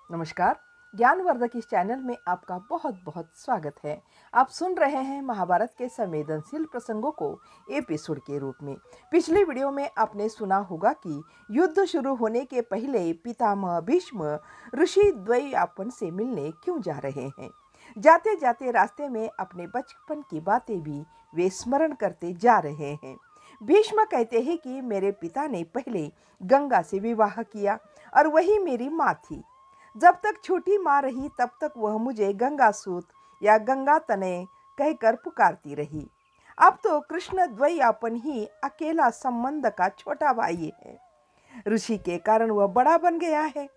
नमस्कार। ज्ञानवर्धक इस चैनल में आपका बहुत बहुत स्वागत है। आप सुन रहे हैं महाभारत के संवेदनशील प्रसंगों को एपिसोड के रूप में। पिछले वीडियो में आपने सुना होगा कि युद्ध शुरू होने के पहले पितामह भीष्म ऋषि द्वैपायन से मिलने क्यों जा रहे हैं। जाते जाते रास्ते में अपने बचपन की बातें भी वे स्मरण करते जा रहे हैं। भीष्म कहते हैं कि मेरे पिता ने पहले गंगा से विवाह किया और वही मेरी माँ थी। जब तक छोटी माँ रही तब तक वह मुझे गंगा सूत या गंगा तनय कहकर पुकारती रही। अब तो कृष्ण द्वैपायन ही अकेला संबंध का छोटा भाई है। ऋषि के कारण वह बड़ा बन गया है।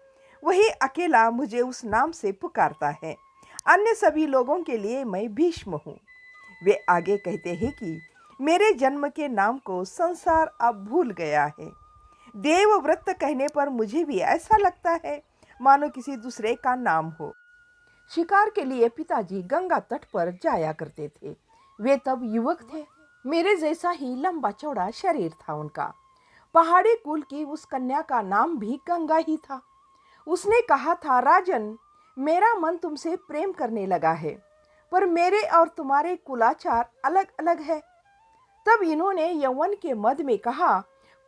वही अकेला मुझे उस नाम से पुकारता है। अन्य सभी लोगों के लिए मैं भीष्म हूँ। वे आगे कहते हैं कि मेरे जन्म के नाम को संसार अब भूल गया है। देवव्रत कहने पर मुझे भी ऐसा लगता है मानो किसी दूसरे का नाम हो। शिकार के लिए पिताजी गंगा तट पर जाया करते थे। वे तब युवक थे। मेरे जैसा ही लंबा चौड़ा शरीर था उनका। पहाड़ी कुल की उस कन्या का नाम भी गंगा ही था। उसने कहा था, राजन, मेरा मन तुमसे प्रेम करने लगा है, पर मेरे और तुम्हारे कुलाचार अलग अलग है। तब इन्होंने यौवन के मद में कहा,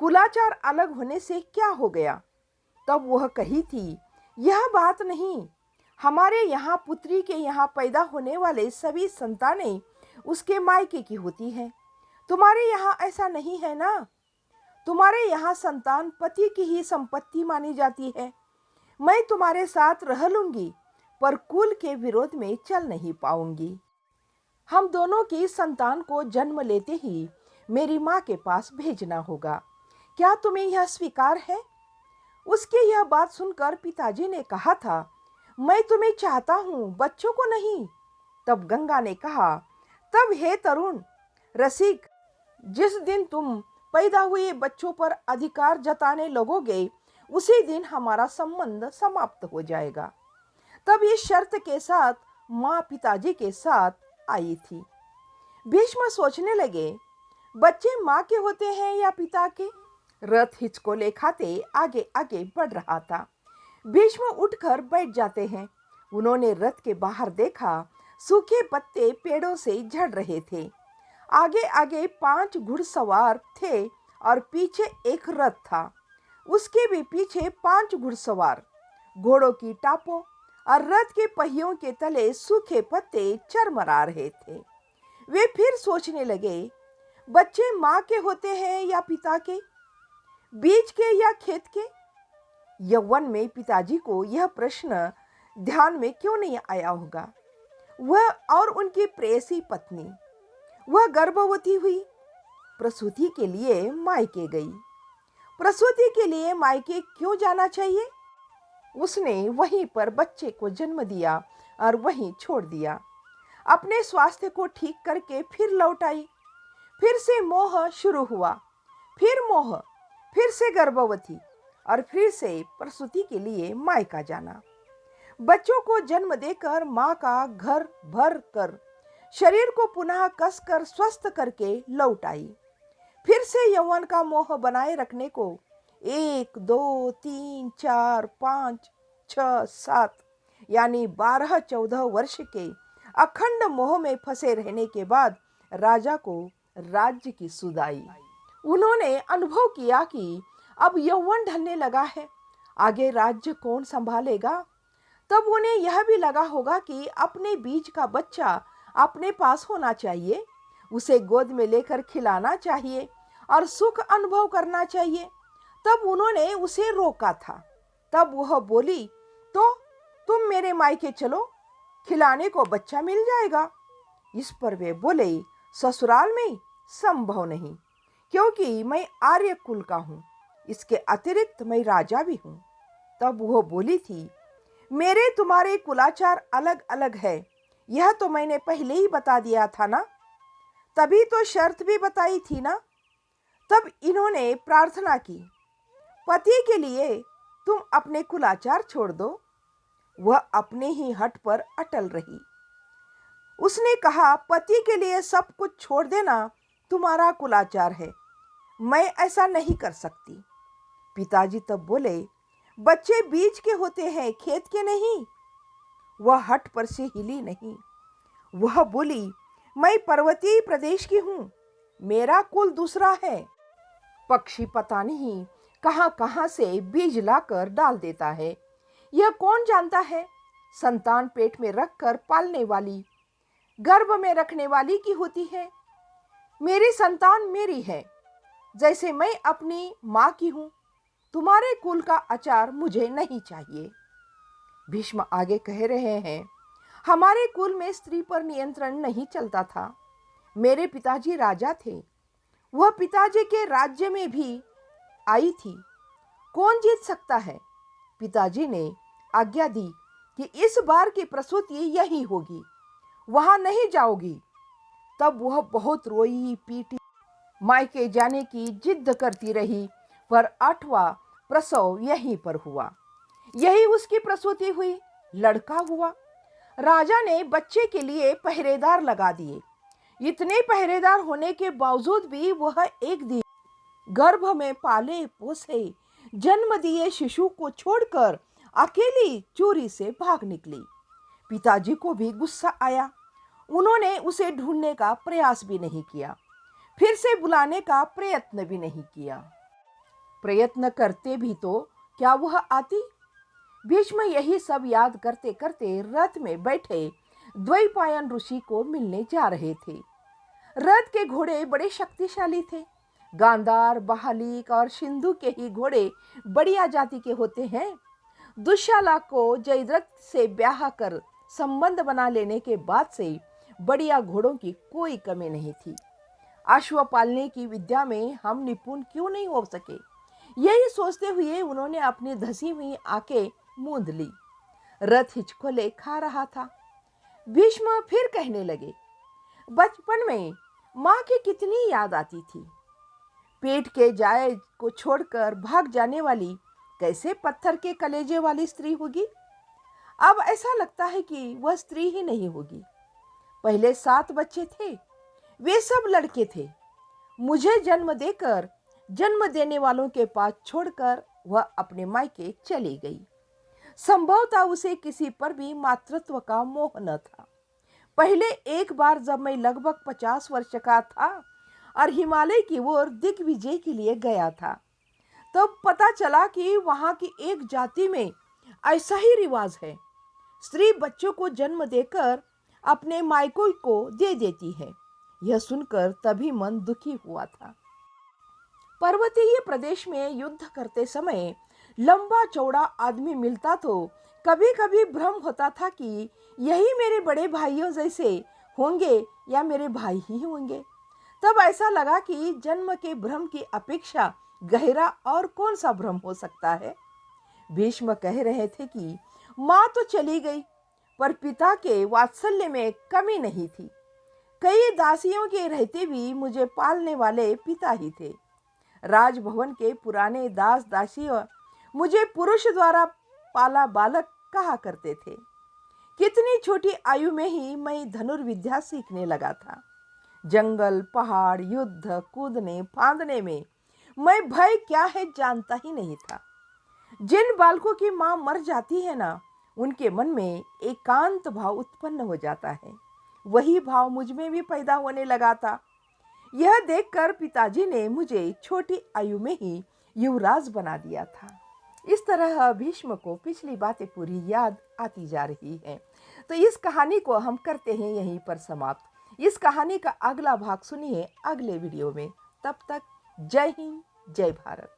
कुलाचार अलग होने से क्या हो गया। तब वह कही थी, यह बात नहीं, हमारे यहाँ पुत्री के यहाँ पैदा होने वाले सभी संतानें उसके मायके की होती हैं। तुम्हारे यहाँ ऐसा नहीं है ना। तुम्हारे यहाँ संतान पति की ही संपत्ति मानी जाती है। मैं तुम्हारे साथ रह लूंगी, पर कुल के विरोध में चल नहीं पाऊंगी। हम दोनों की संतान को जन्म लेते ही मेरी माँ के पास भेजना होगा। क्या तुम्हें यह स्वीकार है। उसकी यह बात सुनकर पिताजी ने कहा था, मैं तुम्हें चाहता हूँ, बच्चों को नहीं। तब गंगा ने कहा, तब हे तरुण रसिक, जिस दिन तुम पैदा हुए बच्चों पर अधिकार जताने लगोगे उसी दिन हमारा संबंध समाप्त हो जाएगा। तब इस शर्त के साथ माँ पिताजी के साथ आई थी। भीष्म सोचने लगे, बच्चे माँ के होते हैं या पिता के। रथ हिचकोले खाते आगे आगे बढ़ रहा था। भीष्म उठकर बैठ जाते हैं। उन्होंने रथ के बाहर देखा, सूखे पत्ते पेड़ों से झड़ रहे थे। आगे आगे 5 घुड़सवार थे और पीछे एक रथ था। उसके भी पीछे 5 घुड़सवार। घोड़ों की टापों और रथ के पहियों के तले सूखे पत्ते चरमरा रहे थे। वे फिर सोचने लगे, बच्चे माँ के होते हैं या पिता के, बीज के या खेत के। यौवन में पिताजी को यह प्रश्न ध्यान में क्यों नहीं आया होगा। वह और उनकी प्रेयसी पत्नी, वह गर्भवती हुई, प्रसूति के लिए मायके गई। प्रसूति के लिए मायके क्यों जाना चाहिए। उसने वहीं पर बच्चे को जन्म दिया और वहीं छोड़ दिया। अपने स्वास्थ्य को ठीक करके फिर लौट आई। फिर से मोह शुरू हुआ, फिर मोह, फिर से गर्भवती और फिर से प्रसूति के लिए मायका जाना। बच्चों को जन्म देकर माँ का घर भर कर शरीर को पुनः कसकर स्वस्थ करके लौट आई। फिर से यौवन का मोह बनाए रखने को 1, 2, 3, 4, 5, 6, 7 यानी 12-14 वर्ष के अखंड मोह में फंसे रहने के बाद राजा को राज्य की सुध आई। उन्होंने अनुभव किया कि अब यौवन ढलने लगा है, आगे राज्य कौन संभालेगा। तब उन्हें यह भी लगा होगा कि अपने बीज का बच्चा अपने पास होना चाहिए, उसे गोद में लेकर खिलाना चाहिए और सुख अनुभव करना चाहिए। तब उन्होंने उसे रोका था। तब वह बोली, तो तुम मेरे मायके चलो, खिलाने को बच्चा मिल जाएगा। इस पर वे बोले, ससुराल में संभव नहीं, क्योंकि मैं आर्य कुल का हूँ, इसके अतिरिक्त मैं राजा भी हूँ। तब वह बोली थी, मेरे तुम्हारे कुलाचार अलग अलग है, यह तो मैंने पहले ही बता दिया था ना, तभी तो शर्त भी बताई थी ना। तब इन्होंने प्रार्थना की, पति के लिए तुम अपने कुलाचार छोड़ दो। वह अपने ही हठ पर अटल रही। उसने कहा, पति के लिए सब कुछ छोड़ देना तुम्हारा कुलाचार है, मैं ऐसा नहीं कर सकती। पिताजी तब बोले, बच्चे बीज के होते हैं, खेत के नहीं। वह हठ पर से हिली नहीं। वह बोली, मैं पर्वतीय प्रदेश की हूं, मेरा कुल दूसरा है। पक्षी पता नहीं कहां कहां से बीज लाकर डाल देता है, यह कौन जानता है। संतान पेट में रखकर पालने वाली, गर्भ में रखने वाली की होती है। मेरी संतान मेरी है, जैसे मैं अपनी माँ की हूं। तुम्हारे कुल का आचार मुझे नहीं चाहिए। भीष्म आगे कह रहे हैं, हमारे कुल में स्त्री पर नियंत्रण नहीं चलता था। मेरे पिताजी राजा थे, वह पिताजी के राज्य में भी आई थी। कौन जीत सकता है। पिताजी ने आज्ञा दी कि इस बार की प्रसूति यही होगी, वहां नहीं जाओगी। तब वह बहुत रोई पीटी, मायके जाने की जिद करती रही, पर 8वां प्रसव यहीं पर हुआ। यही उसकी प्रसूति हुई, लड़का हुआ। राजा ने बच्चे के लिए पहरेदार लगा दिए। इतने पहरेदार होने के बावजूद भी वह एक दिन गर्भ में पाले पोसे जन्म दिए शिशु को छोड़कर अकेली चोरी से भाग निकली। पिताजी को भी गुस्सा आया। उन्होंने उसे ढूंढने का प्रयास भी नहीं किया, फिर से बुलाने का प्रयत्न भी नहीं किया। प्रयत्न करते भी तो क्या वह आती। भीष्म यही सब याद करते करते रथ में बैठे द्वैपायन ऋषि को मिलने जा रहे थे। रथ के घोड़े बड़े शक्तिशाली थे। गांधार, बहालिक और सिंधु के ही घोड़े बढ़िया जाति के होते हैं। दुशाला को जयद्रथ से ब्याह कर संबंध बना लेने के बाद से बढ़िया घोड़ों की कोई कमी नहीं थी। अश्व पालने की विद्या में हम निपुण क्यों नहीं हो सके, यही सोचते हुए उन्होंने अपनी धसी हुई आंखें मूंद ली। रथ हिचकोले खा रहा था। भीष्म फिर कहने लगे, बचपन में माँ की कितनी याद आती थी। पेट के जाए को छोड़कर भाग जाने वाली कैसे पत्थर के कलेजे वाली स्त्री होगी। अब ऐसा लगता है कि वह स्त्री ही नहीं होगी। पहले 7 बच्चे थे, वे सब लड़के थे। मुझे जन्म देकर जन्म देने वालों के पास छोड़कर वह अपने मायके चली गई। संभवतः उसे किसी पर भी मातृत्व का मोह न था। पहले एक बार जब मैं लगभग 50 वर्ष का था और हिमालय की ओर दिग्विजय के लिए गया था, तब पता चला कि वहां की एक जाति में ऐसा ही रिवाज है। स्त्री बच्चों को जन्म देकर अपने मायकों को दे देती है। यह सुनकर तभी मन दुखी हुआ था। पर्वतीय प्रदेश में युद्ध करते समय लंबा चौड़ा आदमी मिलता तो कभी कभी भ्रम होता था कि यही मेरे बड़े भाइयों जैसे होंगे या मेरे भाई ही होंगे। तब ऐसा लगा कि जन्म के भ्रम की अपेक्षा गहरा और कौन सा भ्रम हो सकता है। भीष्म कह रहे थे कि माँ तो चली गई, पर पिता के वात्सल्य में कमी नहीं थी। कई दासियों के रहते भी मुझे पालने वाले पिता ही थे। राजभवन के पुराने दास दासियों मुझे पुरुष द्वारा पाला बालक कहा करते थे। कितनी छोटी आयु में ही मैं धनुर्विद्या सीखने लगा था। जंगल, पहाड़, युद्ध, कूदने फांदने में मैं भय क्या है जानता ही नहीं था। जिन बालकों की माँ मर जाती है ना, उनके मन में एकांत भाव उत्पन्न हो जाता है। वही भाव मुझ में भी पैदा होने लगा था। यह देखकर पिताजी ने मुझे छोटी आयु में ही युवराज बना दिया था। इस तरह भीष्म को पिछली बातें पूरी याद आती जा रही हैं। तो इस कहानी को हम करते हैं यहीं पर समाप्त। इस कहानी का अगला भाग सुनिए अगले वीडियो में। तब तक जय हिंद, जय भारत।